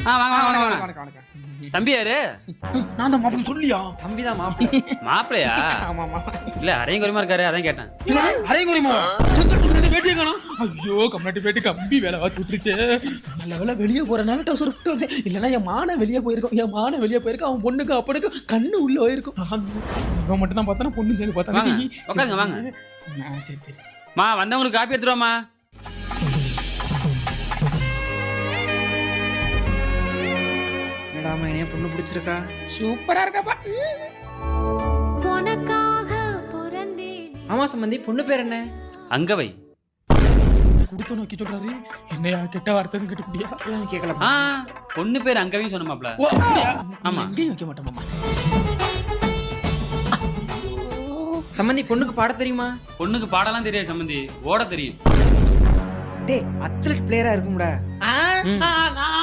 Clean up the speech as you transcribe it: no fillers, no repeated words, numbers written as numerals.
வாங்க வாங்க வாங்க வாங்க. வணக்கம் வணக்கம். தம்பி யாரு? நான் தான் மாப்பிள்ளை சொல்லியா? தம்பி தான் மாப்பிள்ளை. மாப்பிளையா? ஆமா ஆமா. இல்ல அரையும் குறைமா இருக்காரு, அதான் கேட்டேன். அரைங்குறிமா வேட்டியை காணோம். ஐயோ கம்னாட்டி வேட்டி கம்பி வேலை பார்த்து விட்டுருச்சு. நல்ல வேலை வெளியே போறனால டவுசர் விட்டு வந்தேன். இல்லைன்னா என் மானை வெளியே போயிருக்கும். என் மானை வெளியே போயிருக்கும். அவன் பொண்ணுக்கு அப்பனுக்கு கண்ணு உள்ள போயிருக்கும். இவன் மட்டும் தான் பார்த்தா பொண்ணு சேர்ந்து வாங்க, பார்த்தா. உட்காருங்க, வாங்க. சரி சரி. மா வந்தவங்களுக்கு காப்பி எடுத்துருவாமா. என்னடாமா என்னைய பொண்ணு பிடிச்சிருக்கா? சூப்பரா இருக்காப்பா. ஆமா சம்பந்தி, பொண்ணு பேர் என்ன? அங்கவை. கொடுத்த நோக்கி சொல்றாரு. என்னையா கெட்ட வார்த்தைன்னு கேட்டுக்கிட்டியா? எல்லாம் கேட்கல. பொண்ணு பேர் அங்கவையும் சொன்ன மாப்ள. ஓ, அப்படியா? ஆமா. எங்கேயும் வைக்க மாட்டோம் மாமா. சம்பந்தி பொண்ணுக்கு பாட தெரியுமா? பொண்ணுக்கு பாடலாம் தெரியாது சம்பந்தி, ஓட தெரியும். டேய் அத்லெட் பிளேயரா இருக்கும்டா. நான்